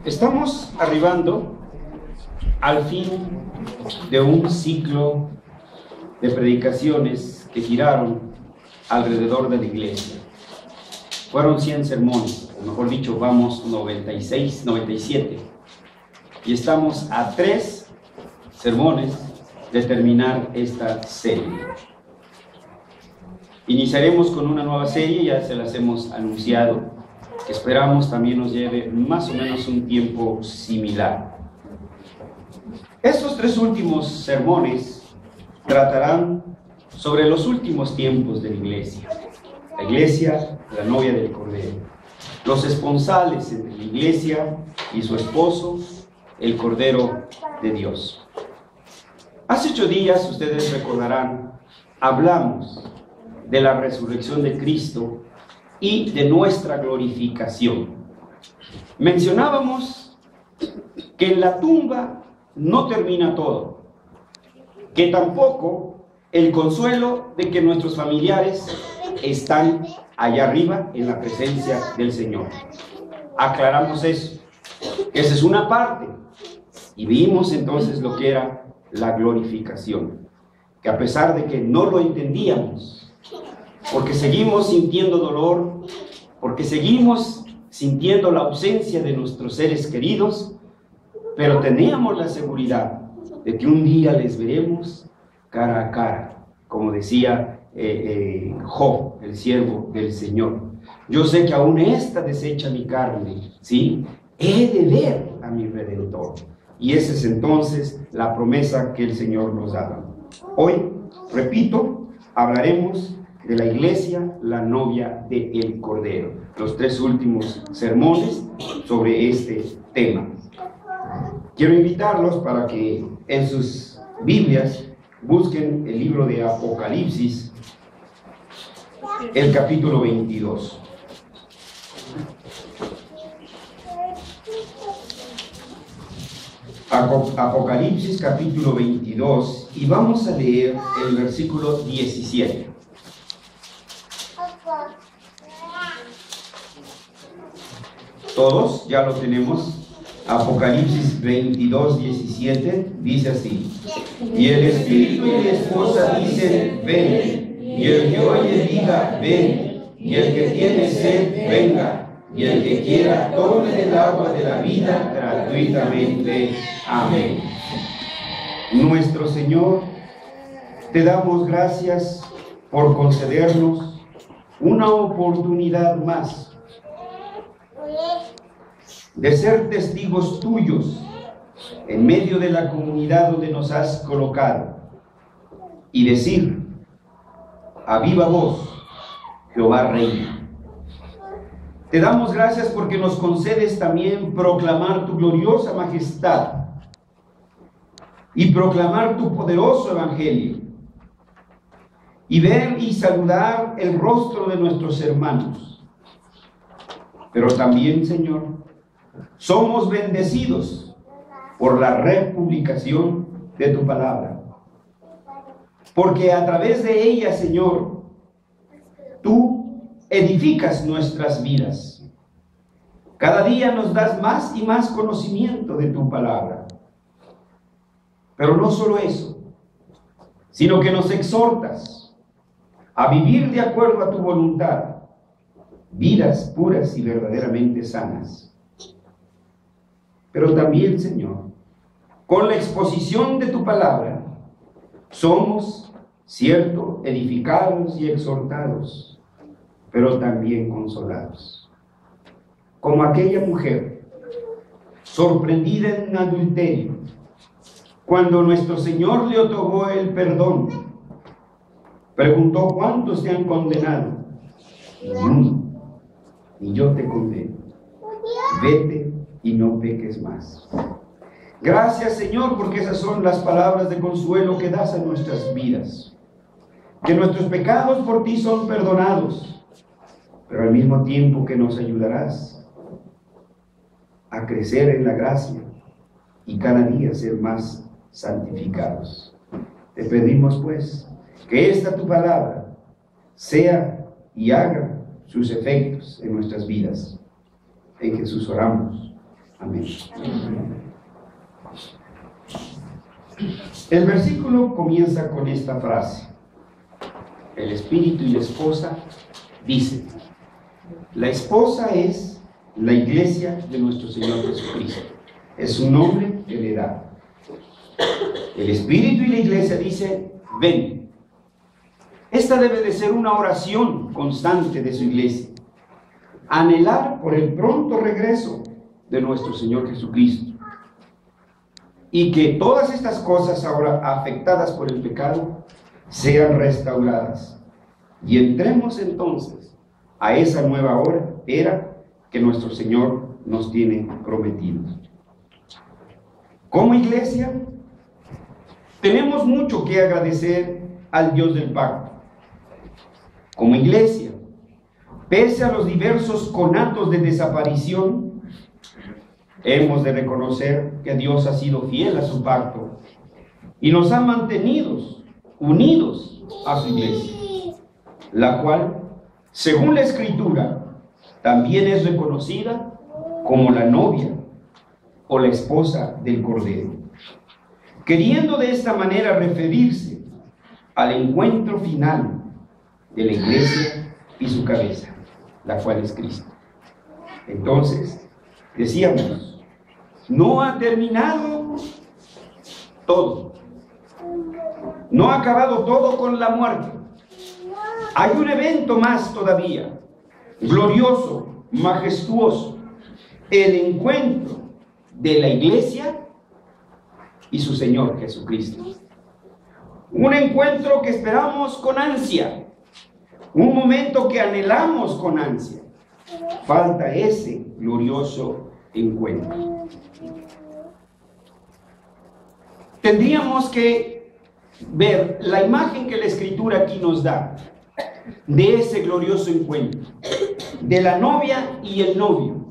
Estamos arribando al fin de un ciclo de predicaciones que giraron alrededor de la iglesia. Fueron 100 sermones, o mejor dicho, vamos 96, 97. Y estamos a 3 sermones de terminar esta serie. Iniciaremos con una nueva serie, ya se las hemos anunciado, que esperamos también nos lleve más o menos un tiempo similar. Estos 3 últimos sermones tratarán sobre los últimos tiempos de la iglesia, la novia del Cordero, los esponsales entre la iglesia y su esposo, el Cordero de Dios. Hace 8 días, ustedes recordarán, hablamos de la resurrección de Cristo y de nuestra glorificación. Mencionábamos que en la tumba no termina todo, que tampoco el consuelo de que nuestros familiares están allá arriba en la presencia del Señor. Aclaramos eso, que esa es una parte, y vimos entonces lo que era la glorificación, que a pesar de que no lo entendíamos, porque seguimos sintiendo dolor, porque seguimos sintiendo la ausencia de nuestros seres queridos, pero teníamos la seguridad de que un día les veremos cara a cara, como decía Job, el siervo del Señor. Yo sé que aún esta deshecha mi carne, ¿sí? He de ver a mi Redentor. Y esa es entonces la promesa que el Señor nos da. Hoy, repito, hablaremos de la iglesia, la novia del Cordero. Los 3 últimos sermones sobre este tema. Quiero invitarlos para que en sus Biblias busquen el libro de Apocalipsis, el capítulo 22. Apocalipsis capítulo 22, y vamos a leer el versículo 17. Todos ya lo tenemos. Apocalipsis 22, 17 dice así: y el espíritu y la esposa dicen, ven, y el que oye diga, ven, y el que tiene sed, venga, y el que quiera tome del agua de la vida gratuitamente. Amén. Nuestro Señor, te damos gracias por concedernos una oportunidad más de ser testigos tuyos en medio de la comunidad donde nos has colocado y decir a viva voz, Jehová reina. Te damos gracias porque nos concedes también proclamar tu gloriosa majestad y proclamar tu poderoso evangelio y ver y saludar el rostro de nuestros hermanos. Pero también, Señor, somos bendecidos por la republicación de tu palabra, porque a través de ella, Señor, tú edificas nuestras vidas. Cada día nos das más y más conocimiento de tu palabra. Pero no solo eso, sino que nos exhortas a vivir de acuerdo a tu voluntad, vidas puras y verdaderamente sanas. Pero también, Señor, con la exposición de tu palabra, somos, cierto, edificados y exhortados, pero también consolados. Como aquella mujer, sorprendida en adulterio, cuando nuestro Señor le otorgó el perdón, preguntó, ¿cuántos te han condenado? Ninguno, y yo te condeno. Vete y no peques más. Gracias, Señor, porque esas son las palabras de consuelo que das a nuestras vidas. Que nuestros pecados por ti son perdonados, pero al mismo tiempo que nos ayudarás a crecer en la gracia y cada día ser más santificados. Te pedimos, pues, que esta tu palabra sea y haga sus efectos en nuestras vidas. En Jesús oramos. Amén. El versículo comienza con esta frase. El espíritu y la esposa dicen. La esposa es la iglesia de nuestro Señor Jesucristo. Es su nombre que le da. El espíritu y la iglesia dicen, ven. Esta debe de ser una oración constante de su iglesia. Anhelar por el pronto regreso de nuestro Señor Jesucristo. Y que todas estas cosas ahora afectadas por el pecado sean restauradas. Y entremos entonces a esa nueva era que nuestro Señor nos tiene prometido. Como iglesia, tenemos mucho que agradecer al Dios del pacto. Como iglesia, pese a los diversos conatos de desaparición, hemos de reconocer que Dios ha sido fiel a su pacto y nos ha mantenido unidos a su iglesia, la cual, según la Escritura, también es reconocida como la novia o la esposa del Cordero, queriendo de esta manera referirse al encuentro final de la iglesia y su cabeza, la cual es Cristo. Entonces, decíamos, no ha terminado todo, no ha acabado todo con la muerte. Hay un evento más todavía, glorioso, majestuoso, el encuentro de la iglesia y su Señor Jesucristo. Un encuentro que esperamos con ansia, un momento que anhelamos con ansia. Falta ese glorioso encuentro. Tendríamos que ver la imagen que la Escritura aquí nos da de ese glorioso encuentro, de la novia y el novio,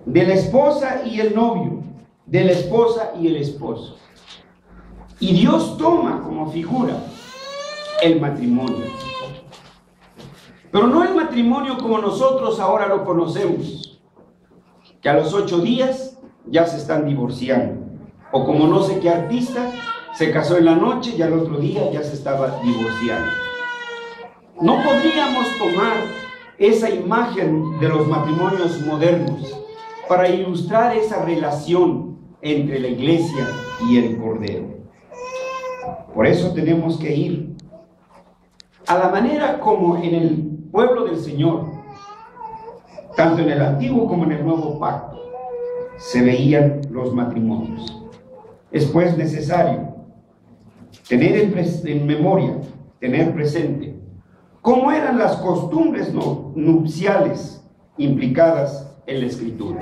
de la esposa y el novio, de la esposa y el esposo. Y Dios toma como figura el matrimonio. Pero no el matrimonio como nosotros ahora lo conocemos, que a los 8 días ya se están divorciando. O como no sé qué artista, se casó en la noche y al otro día ya se estaba divorciando. No podríamos tomar esa imagen de los matrimonios modernos para ilustrar esa relación entre la iglesia y el Cordero. Por eso tenemos que ir a la manera como en el pueblo del Señor, tanto en el antiguo como en el nuevo pacto, se veían los matrimonios. Es pues necesario tener en memoria, tener presente cómo eran las costumbres nupciales implicadas en la Escritura.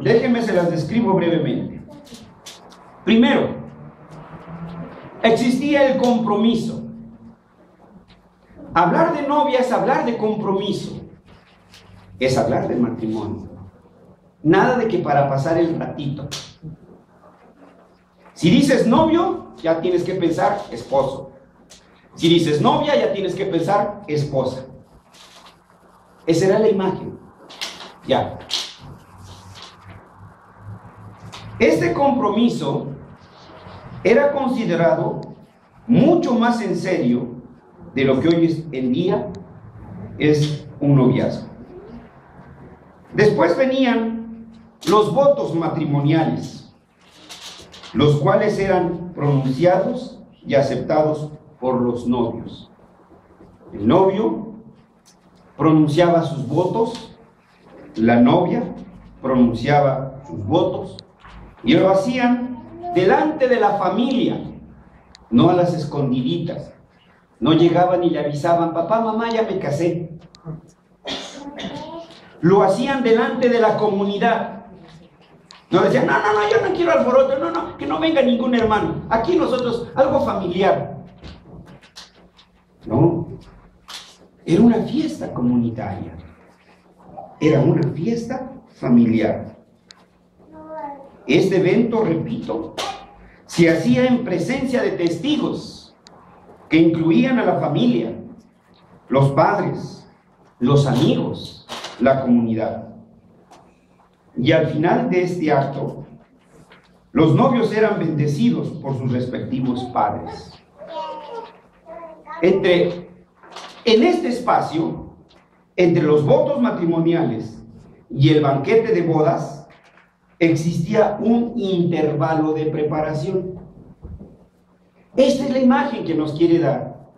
Déjenme se las describo brevemente. Primero, existía el compromiso. Hablar de novia es hablar de compromiso, es hablar de matrimonio. Nada de que para pasar el ratito. Si dices novio, ya tienes que pensar esposo. Si dices novia, ya tienes que pensar esposa. Esa era la imagen. Ya. Este compromiso era considerado mucho más en serio de lo que hoy en día es un noviazgo. Después venían los votos matrimoniales, los cuales eran pronunciados y aceptados por los novios. El novio pronunciaba sus votos, la novia pronunciaba sus votos, y lo hacían delante de la familia, no a las escondiditas. No llegaban y le avisaban, papá, mamá, ya me casé. Lo hacían delante de la comunidad. No decían, no, yo no quiero alboroto, no, que no venga ningún hermano. Aquí nosotros, algo familiar. No, era una fiesta comunitaria. Era una fiesta familiar. Este evento, repito, se hacía en presencia de testigos que incluían a la familia, los padres, los amigos, la comunidad. Y al final de este acto, los novios eran bendecidos por sus respectivos padres. En este espacio, entre los votos matrimoniales y el banquete de bodas, existía un intervalo de preparación. Esta es la imagen que nos quiere dar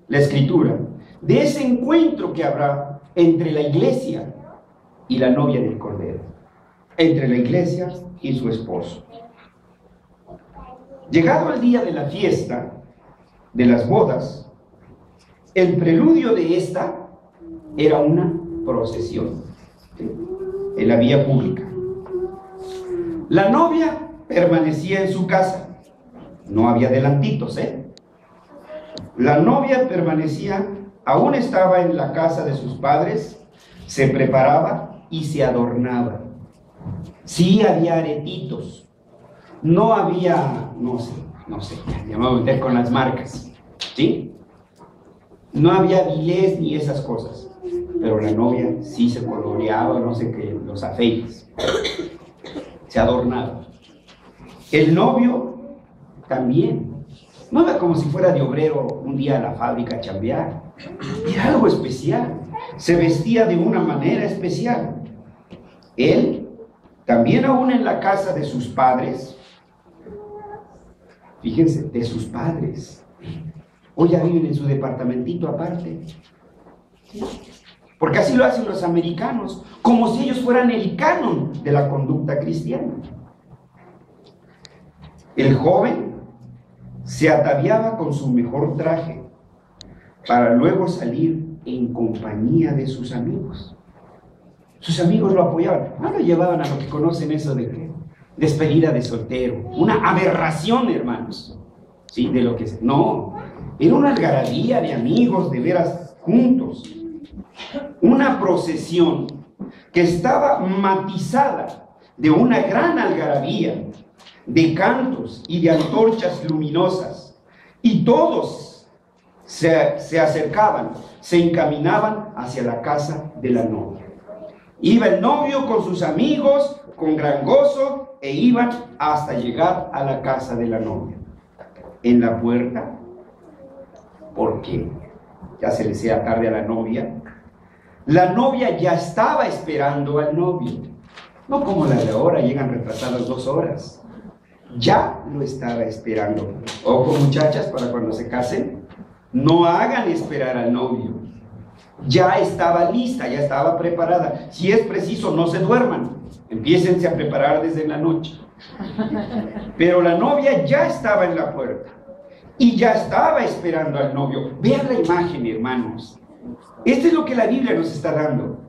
la Escritura de ese encuentro que habrá entre la iglesia y la novia del Cordero, entre la iglesia y su esposo. Llegado el día de la fiesta, de las bodas, el preludio de esta era una procesión, ¿sí?, en la vía pública. La novia permanecía en su casa, no había adelantitos, La novia permanecía, aún estaba en la casa de sus padres, se preparaba y se adornaba. Sí había aretitos, no había, no sé, ya me voy a meter con las marcas, ¿sí? No había vilés ni esas cosas, pero la novia sí se coloreaba, no sé qué, los afeites, se adornaba. El novio también, no era como si fuera de obrero un día a la fábrica a chambear, era algo especial, se vestía de una manera especial. Él, también aún en la casa de sus padres, fíjense, de sus padres, hoy ya viven en su departamentito aparte, porque así lo hacen los americanos, como si ellos fueran el canon de la conducta cristiana. El joven se ataviaba con su mejor traje para luego salir en compañía de sus amigos. Sus amigos lo apoyaban, no lo llevaban a lo que conocen eso de que despedida de soltero, una aberración, hermanos, ¿sí? De lo que es, no, era una algarabía de amigos, de veras, juntos, una procesión que estaba matizada de una gran algarabía, de cantos y de antorchas luminosas, y todos se acercaban, se encaminaban hacia la casa de la novia. Iba el novio con sus amigos, con gran gozo, e iban hasta llegar a la casa de la novia. En la puerta, porque ya se le hacía tarde a la novia ya estaba esperando al novio. No como la de ahora, llegan retrasadas 2 horas. Ya lo estaba esperando. Ojo, muchachas, para cuando se casen, no hagan esperar al novio. Ya estaba lista, ya estaba preparada. Si es preciso, no se duerman, empiécense a preparar desde la noche. Pero la novia ya estaba en la puerta y ya estaba esperando al novio. Vean la imagen, hermanos. Esto es lo que la Biblia nos está dando.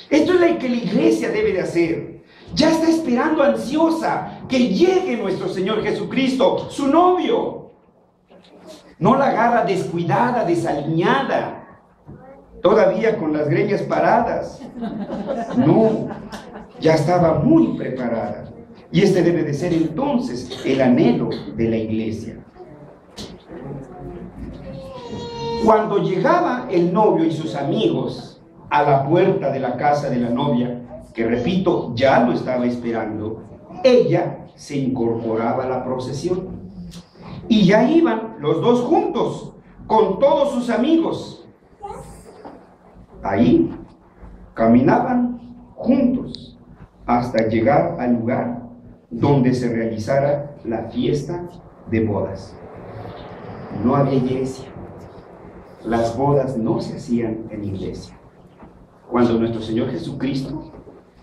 Esto es lo que la iglesia debe de hacer. Ya está esperando ansiosa que llegue nuestro Señor Jesucristo, su novio. No la agarra descuidada, desaliñada, todavía con las greñas paradas. No, ya estaba muy preparada. Y este debe de ser entonces el anhelo de la iglesia. Cuando llegaba el novio y sus amigos a la puerta de la casa de la novia, que repito, ya lo estaba esperando, ella se incorporaba a la procesión. Y ya iban los dos juntos, con todos sus amigos. Ahí caminaban juntos hasta llegar al lugar donde se realizara la fiesta de bodas. No había iglesia. Las bodas no se hacían en iglesia. Cuando nuestro Señor Jesucristo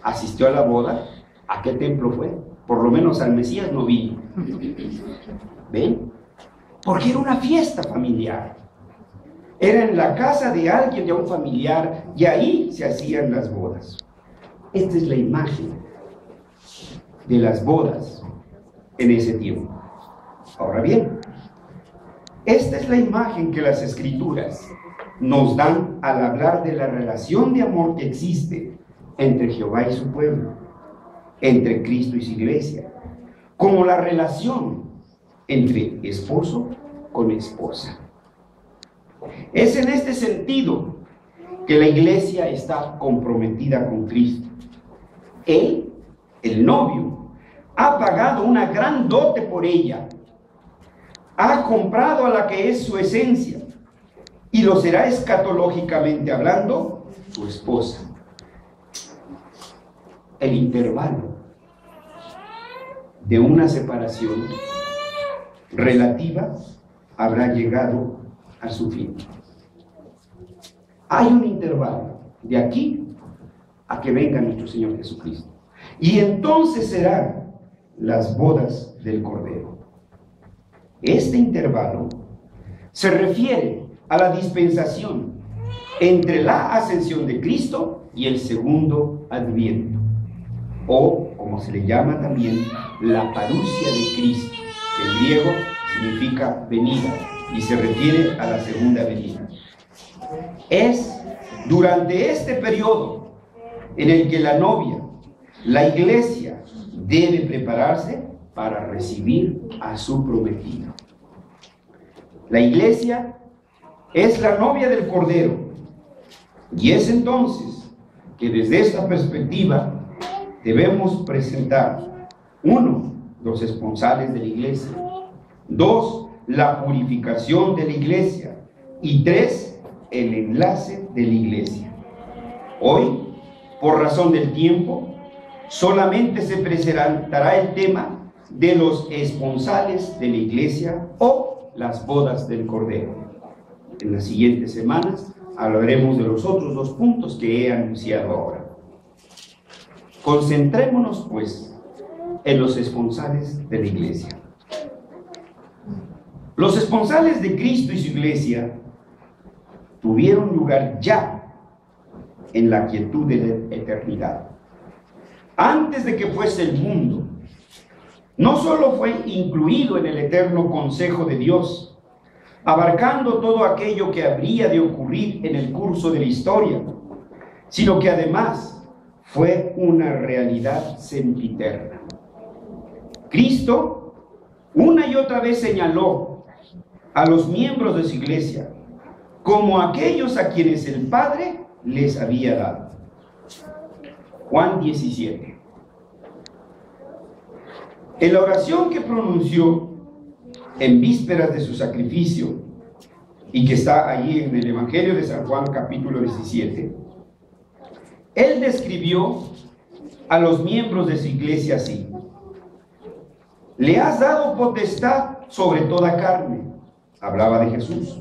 asistió a la boda, ¿a qué templo fue? Por lo menos al Mesías no vino. ¿Ven? Porque era una fiesta familiar. Era en la casa de alguien, de un familiar, y ahí se hacían las bodas. Esta es la imagen de las bodas en ese tiempo. Ahora bien, esta es la imagen que las Escrituras nos dan al hablar de la relación de amor que existe entre Jehová y su pueblo, entre Cristo y su iglesia, como la relación entre esposo con esposa. Es en este sentido que la iglesia está comprometida con Cristo. Él El novio ha pagado una gran dote por ella, ha comprado a la que es su esencia y lo será escatológicamente hablando su esposa. El intervalo de una separación relativa habrá llegado a su fin. Hay un intervalo de aquí a que venga nuestro Señor Jesucristo. Y entonces serán las bodas del Cordero. Este intervalo se refiere a la dispensación entre la ascensión de Cristo y el segundo adviento, o como se le llama también, la parusia de Cristo, que en griego significa venida y se refiere a la segunda venida. Es durante este periodo en el que la novia, la iglesia, debe prepararse para recibir a su prometido. La iglesia es la novia del Cordero, y es entonces que desde esta perspectiva debemos presentar: 1, los esponsales de la iglesia; 2, la purificación de la iglesia; y 3, el enlace de la iglesia. Hoy, por razón del tiempo, solamente se presentará el tema de los esponsales de la iglesia o las bodas del Cordero. En las siguientes semanas hablaremos de los otros 2 puntos que he anunciado ahora. Concentrémonos, pues, en los esponsales de la iglesia. Los esponsales de Cristo y su iglesia tuvieron lugar ya en la quietud de la eternidad. Antes de que fuese el mundo, no solo fue incluido en el eterno consejo de Dios, abarcando todo aquello que habría de ocurrir en el curso de la historia, sino que además fue una realidad sempiterna. Cristo una y otra vez señaló a los miembros de su iglesia como aquellos a quienes el Padre les había dado. Juan 17. En la oración que pronunció en vísperas de su sacrificio y que está allí en el Evangelio de San Juan capítulo 17, él describió a los miembros de su iglesia así: le has dado potestad sobre toda carne, hablaba de Jesús,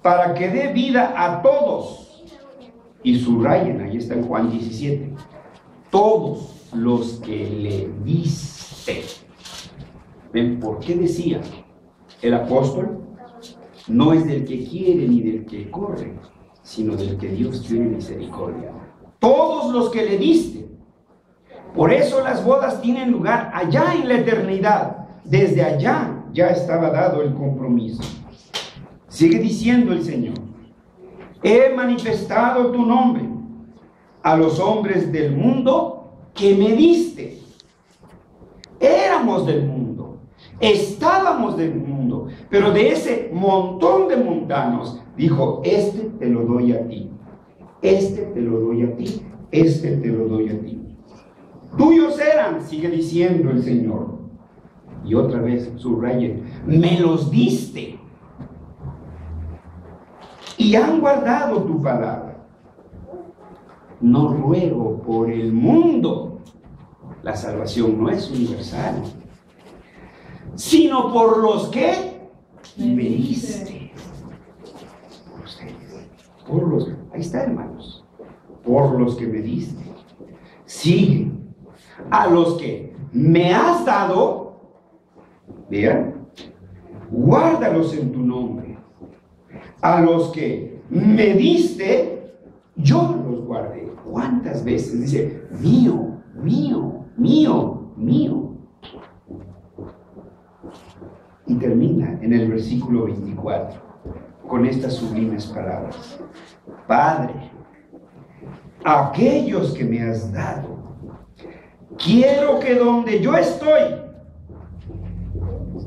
para que dé vida a todos. Y subrayen, ahí está en Juan 17, todos los que le diste. ¿Ven por qué decía el apóstol? No es del que quiere ni del que corre, sino del que Dios tiene misericordia. Todos los que le diste. Por eso las bodas tienen lugar allá en la eternidad. Desde allá ya estaba dado el compromiso. Sigue diciendo el Señor: he manifestado tu nombre a los hombres del mundo que me diste. Éramos del mundo, estábamos del mundo, pero de ese montón de mundanos, dijo: este te lo doy a ti, este te lo doy a ti, este te lo doy a ti. Tuyos eran, sigue diciendo el Señor. Y otra vez subrayen: me los diste. Y han guardado tu palabra. No ruego por el mundo. La salvación no es universal, sino por los que me diste. Por ustedes. Por los. Ahí está, hermanos. Por los que me diste. Sigue. A los que me has dado, vean, guárdalos en tu nombre. A los que me diste, yo los guardé. ¿Cuántas veces dice mío, mío, mío, mío? Y termina en el versículo 24 con estas sublimes palabras: Padre, aquellos que me has dado, quiero que donde yo estoy,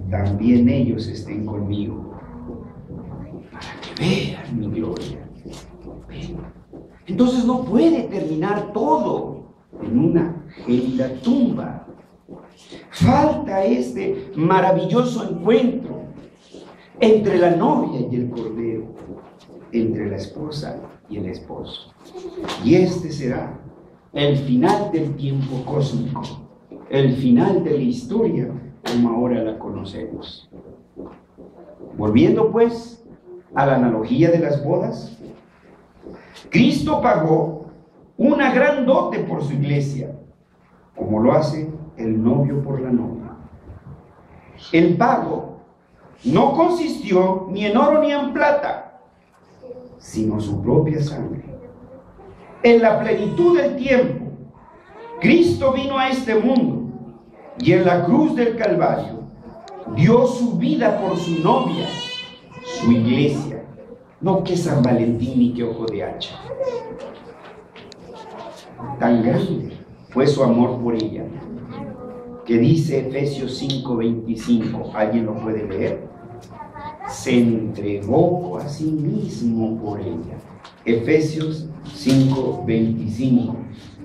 también ellos estén conmigo, para que vean mi gloria. Entonces no puede terminar todo en una gélida tumba. Falta este maravilloso encuentro entre la novia y el cordero, entre la esposa y el esposo. Y este será el final del tiempo cósmico, el final de la historia como ahora la conocemos. Volviendo pues a la analogía de las bodas, Cristo pagó una gran dote por su iglesia, como lo hace el novio por la novia. El pago no consistió ni en oro ni en plata, sino su propia sangre. En la plenitud del tiempo, Cristo vino a este mundo y en la cruz del Calvario dio su vida por su novia, su iglesia. No que San Valentín ni que ojo de hacha. Tan grande fue su amor por ella, que dice Efesios 5:25, ¿alguien lo puede leer? Se entregó a sí mismo por ella. Efesios 5:25.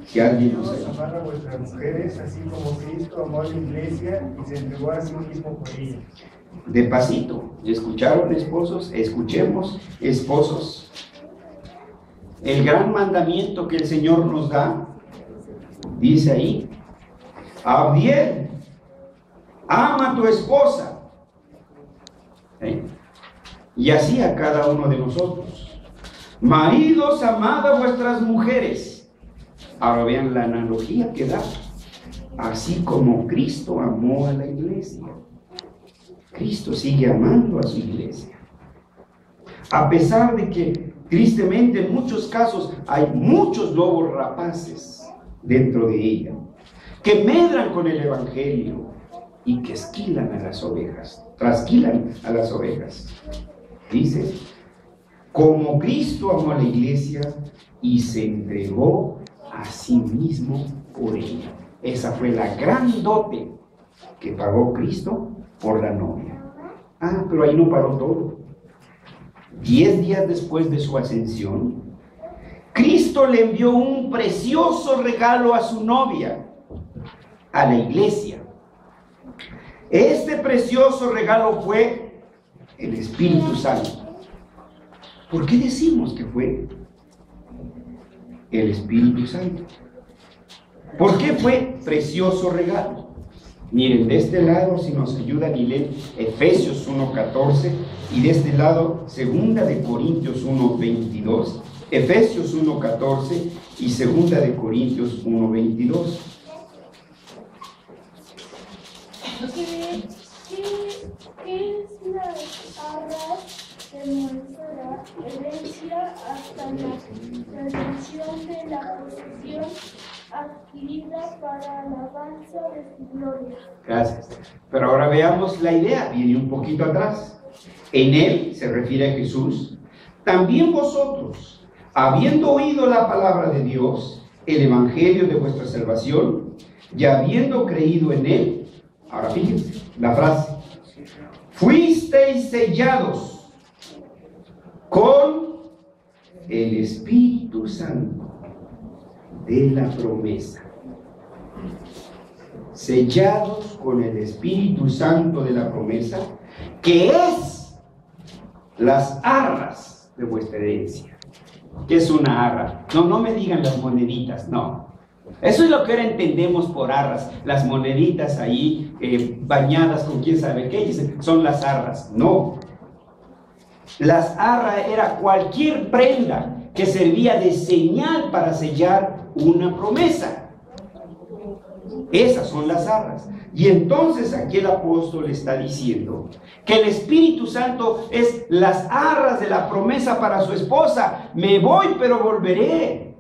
Si alguien lo sabe. Amad a vuestras mujeres, así como Cristo amó a la iglesia y se entregó a sí mismo por ella. Despacito, ¿escucharon, esposos? Escuchemos, esposos. El gran mandamiento que el Señor nos da, dice ahí, Abdiel, ama a tu esposa. Y así a cada uno de nosotros. Maridos, amad a vuestras mujeres. Ahora vean la analogía que da. Así como Cristo amó a la iglesia. Cristo sigue amando a su iglesia. A pesar de que, tristemente, en muchos casos hay muchos lobos rapaces dentro de ella, que medran con el evangelio y que esquilan a las ovejas, trasquilan a las ovejas. Dice, como Cristo amó a la iglesia y se entregó a sí mismo por ella. Esa fue la gran dote que pagó Cristo por la novia. Ah, pero ahí no paró todo. 10 días después de su ascensión, Cristo le envió un precioso regalo a su novia, a la iglesia. Este precioso regalo fue el Espíritu Santo. ¿Por qué decimos que fue el Espíritu Santo? ¿Por qué fue precioso regalo? Miren, de este lado, si nos ayudan y leen Efesios 1:14, y de este lado, 2 de Corintios 1:22, Efesios 1:14 y 2 de Corintios 1:22. ¿Qué es la arras de nuestra herencia hasta la redención de la posesión adquirida para alabanza de su gloria? Gracias. Pero ahora veamos la idea, viene un poquito atrás. En él, se refiere a Jesús, también vosotros, habiendo oído la palabra de Dios, el evangelio de vuestra salvación, y habiendo creído en él, ahora fíjense la frase, fuisteis sellados con el Espíritu Santo de la promesa. Sellados con el Espíritu Santo de la promesa, que es las arras de vuestra herencia. ¿Qué es una arra? No me digan las moneditas, no. Eso es lo que ahora entendemos por arras, las moneditas ahí bañadas con quién sabe qué, dicen, son las arras. No. Las arras era cualquier prenda que servía de señal para sellar una promesa. Esas son las arras. Y entonces aquí el apóstol está diciendo que el Espíritu Santo es las arras de la promesa para su esposa. Me voy, pero volveré.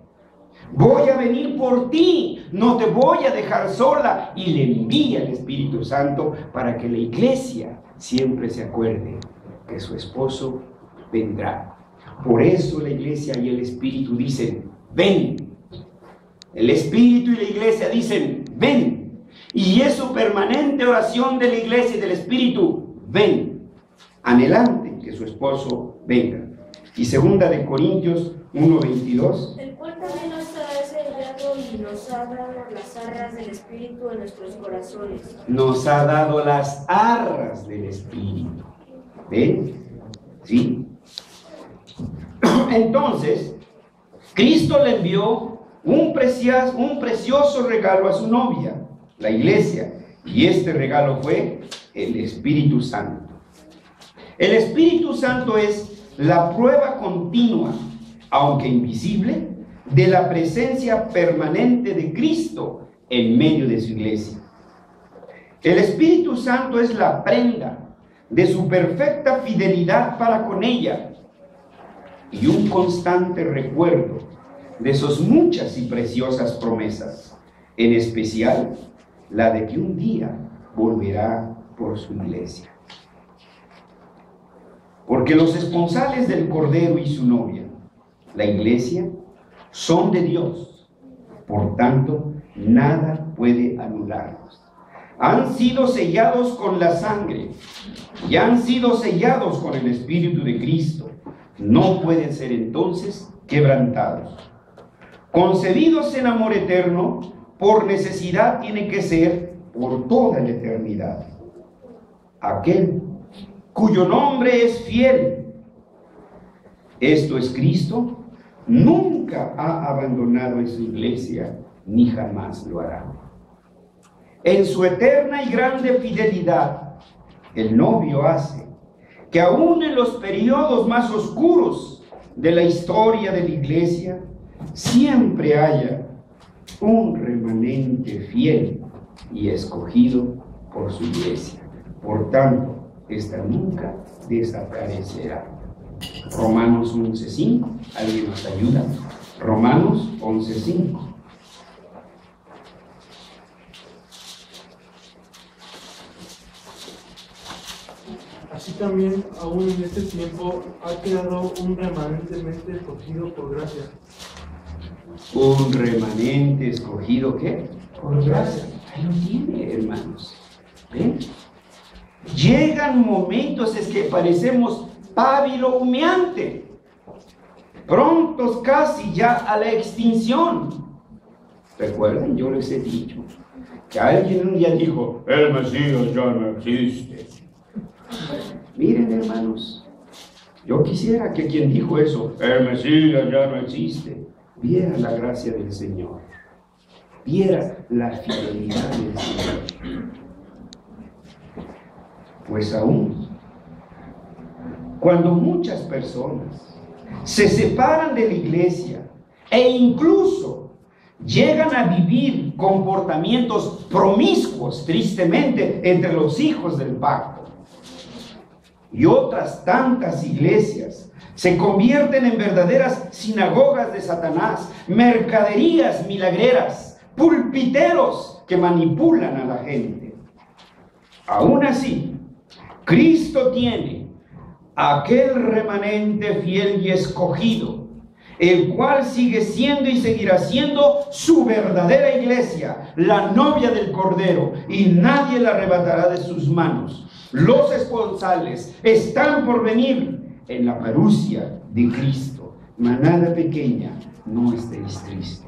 Voy a venir por ti, no te voy a dejar sola. Y le envía el Espíritu Santo para que la iglesia siempre se acuerde que su esposo vendrá. Por eso la iglesia y el Espíritu dicen, ven. El Espíritu y la iglesia dicen, ven. Y es su permanente oración de la iglesia y del Espíritu, ven, anhelante que su esposo venga. Y 2 de Corintios 1:22. El cual también nos ha sellado y nos ha dado las arras del Espíritu en nuestros corazones. Nos ha dado las arras del Espíritu. ¿Ven? ¿Sí? Entonces, Cristo le envió un precioso regalo a su novia, la iglesia, y este regalo fue el Espíritu Santo. El Espíritu Santo es la prueba continua, aunque invisible, de la presencia permanente de Cristo en medio de su iglesia. El Espíritu Santo es la prenda de su perfecta fidelidad para con ella y un constante recuerdo de sus muchas y preciosas promesas, en especial la de que un día volverá por su iglesia. Porque los esponsales del Cordero y su novia, la iglesia, son de Dios. Por tanto, nada puede anularlos. Han sido sellados con la sangre y han sido sellados con el Espíritu de Cristo. No pueden ser entonces quebrantados. Concebidos en amor eterno, por necesidad tiene que ser por toda la eternidad. Aquel cuyo nombre es fiel, esto es Cristo, nunca ha abandonado en su iglesia, ni jamás lo hará. En su eterna y grande fidelidad, el novio hace que aún en los periodos más oscuros de la historia de la iglesia, siempre haya un remanente fiel y escogido por su iglesia. Por tanto, esta nunca desaparecerá. Romanos 11:5, ¿alguien nos ayuda? Romanos 11:5. Así también, aún en este tiempo, ha quedado un remanentemente escogido por gracia. Un remanente escogido, ¿qué? Por gracia. Ahí lo tiene, hermanos. ¿Ven? Llegan momentos en que parecemos pábilo humeante, prontos casi ya a la extinción. Recuerden, yo les he dicho que alguien un día dijo, el Mesías ya no existe. Miren, hermanos, yo quisiera que quien dijo eso, el Mesías ya no existe, viera la gracia del Señor, viera la fidelidad del Señor. Pues aún, cuando muchas personas se separan de la iglesia e incluso llegan a vivir comportamientos promiscuos, tristemente, entre los hijos del pacto, y otras tantas iglesias se convierten en verdaderas sinagogas de Satanás, mercaderías milagreras, pulpiteros que manipulan a la gente. Aún así, Cristo tiene aquel remanente fiel y escogido, el cual sigue siendo y seguirá siendo su verdadera iglesia, la novia del Cordero, y nadie la arrebatará de sus manos. Los esponsales están por venir en la parusia de Cristo. Manada pequeña, no estéis tristes.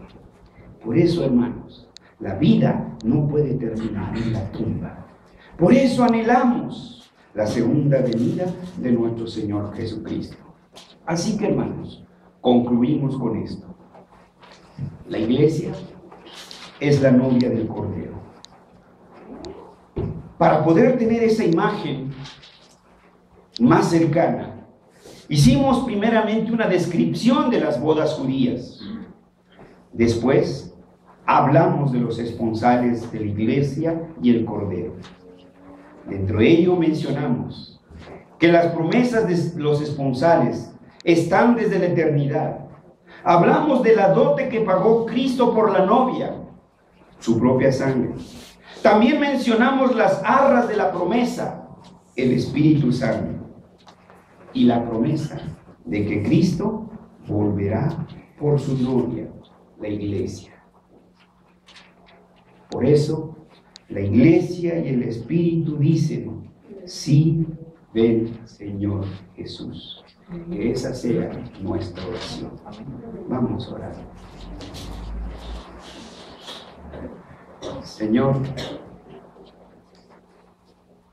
Por eso, hermanos, la vida no puede terminar en la tumba. Por eso anhelamos la segunda venida de nuestro Señor Jesucristo. Así que, hermanos, concluimos con esto. La iglesia es la novia del Cordero. Para poder tener esa imagen más cercana, hicimos primeramente una descripción de las bodas judías. Después, hablamos de los esponsales de la iglesia y el Cordero. Dentro de ello mencionamos que las promesas de los esponsales están desde la eternidad. Hablamos de la dote que pagó Cristo por la novia, su propia sangre. También mencionamos las arras de la promesa, el Espíritu Santo, y la promesa de que Cristo volverá por su novia, la iglesia. Por eso, la iglesia y el Espíritu dicen, sí, ven, Señor Jesús. Que esa sea nuestra oración. Vamos a orar. Señor,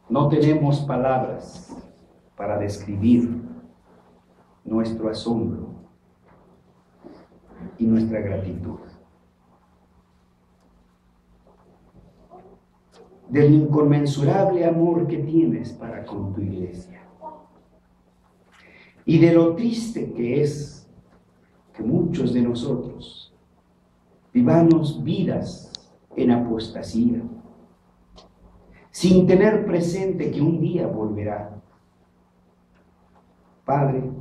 no tenemos palabras para describir nuestro asombro y nuestra gratitud del inconmensurable amor que tienes para con tu iglesia y de lo triste que es que muchos de nosotros vivamos vidas en apostasía sin tener presente que un día volverá. Padre,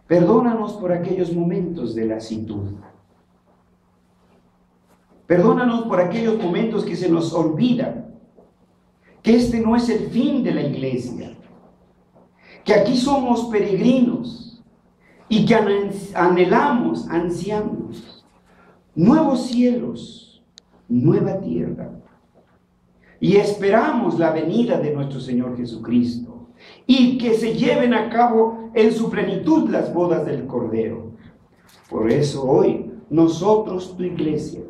perdónanos por aquellos momentos de lasitud. Perdónanos por aquellos momentos que se nos olvida que este no es el fin de la iglesia, que aquí somos peregrinos y que anhelamos, ansiamos nuevos cielos, nueva tierra, y esperamos la venida de nuestro Señor Jesucristo y que se lleven a cabo en su plenitud las bodas del Cordero. Por eso hoy nosotros, tu iglesia,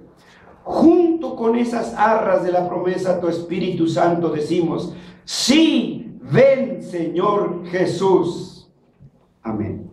junto con esas arras de la promesa, tu Espíritu Santo, decimos: sí, ven Señor Jesús. Amén.